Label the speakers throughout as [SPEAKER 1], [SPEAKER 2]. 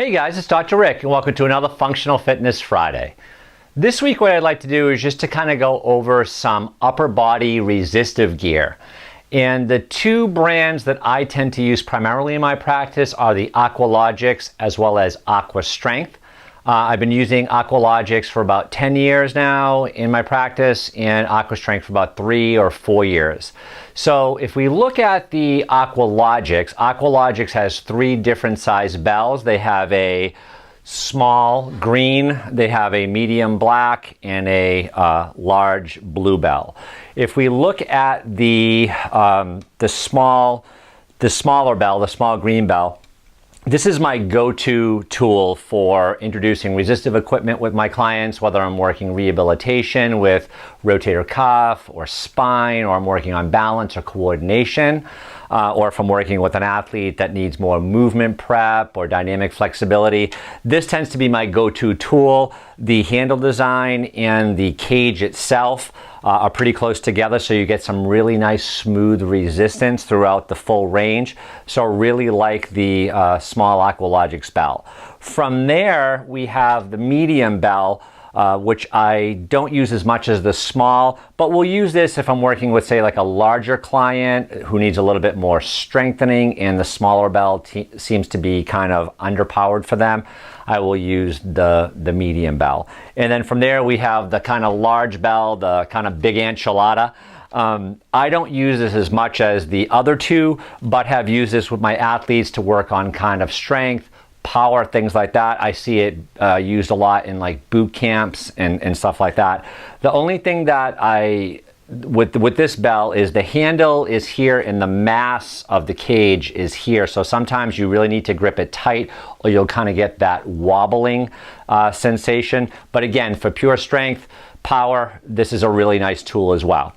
[SPEAKER 1] Hey guys, it's Dr. Rick and welcome to another Functional Fitness Friday. This week what I'd like to do is just to kind of go over some upper body resistive gear. And the two brands that I tend to use primarily in my practice are the Aqualogix as well as AquaStrength. I've been using Aqualogix for about 10 years now in my practice and AquaStrength for about 3 or 4 years. So if we look at the Aqualogix, Aqualogix has 3 different size bells. They have a small green, they have a medium black, and a large blue bell. If we look at the smaller bell, the small green bell, this is my go-to tool for introducing resistive equipment with my clients, whether I'm working rehabilitation with rotator cuff or spine, or I'm working on balance or coordination, or if I'm working with an athlete that needs more movement prep or dynamic flexibility. This tends to be my go-to tool. The handle design and the cage itself are pretty close together, so you get some really nice smooth resistance throughout the full range. So I really like the small Aqualogix bell. From there, we have the medium bell, which I don't use as much as the small, but we'll use this if I'm working with, say, like a larger client who needs a little bit more strengthening and the smaller bell seems to be kind of underpowered for them. I will use the medium bell. And then from there we have the kind of large bell, the kind of big enchilada. I don't use this as much as the other two, but have used this with my athletes to work on kind of strength, power, things like that. I see it used a lot in like boot camps and stuff like that. The only thing that with this bell is the handle is here and the mass of the cage is here. So sometimes you really need to grip it tight or you'll kind of get that wobbling sensation. But again, for pure strength, power, this is a really nice tool as well.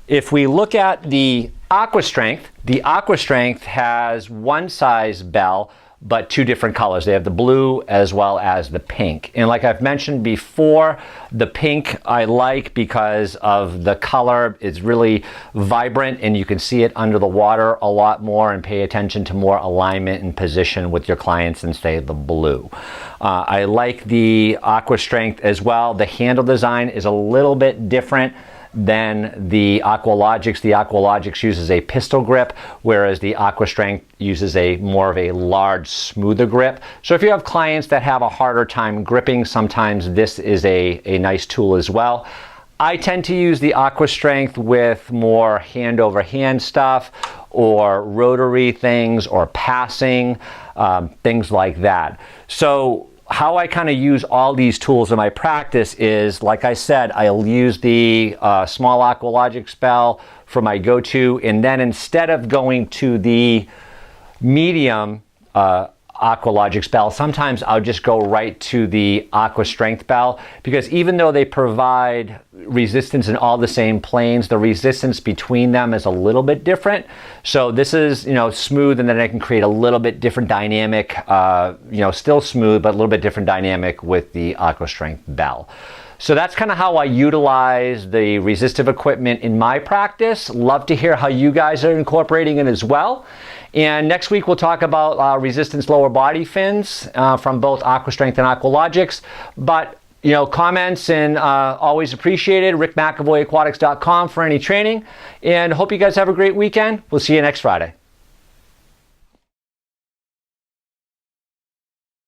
[SPEAKER 1] If we look at the AquaStrength has one size bell, but 2 different colors. They have the blue as well as the pink. And like I've mentioned before, the pink I like because of the color. It's really vibrant and you can see it under the water a lot more and pay attention to more alignment and position with your clients than, say, the blue. I like the AquaStrength as well. The handle design is a little bit different than the Aqualogix. The Aqualogix uses a pistol grip, whereas the AquaStrength uses more of a large, smoother grip. So if you have clients that have a harder time gripping, sometimes this is a nice tool as well. I tend to use the AquaStrength with more hand-over-hand stuff or rotary things or passing, things like that. So how I kind of use all these tools in my practice is, like I said, I'll use the small Aqualogix bell for my go-to, and then instead of going to the medium Aqualogix bell, sometimes I'll just go right to the AquaStrength bell, because even though they provide resistance in all the same planes, the resistance between them is a little bit different. So this is, smooth, and then I can create a little bit different dynamic, still smooth, but a little bit different dynamic with the AquaStrength bell. So that's kind of how I utilize the resistive equipment in my practice. Love to hear how you guys are incorporating it as well. And next week we'll talk about resistance lower body fins from both AquaStrength and Aqualogix. But comments and always appreciated. RickMcAvoyAquatics.com for any training. And hope you guys have a great weekend. We'll see you next Friday.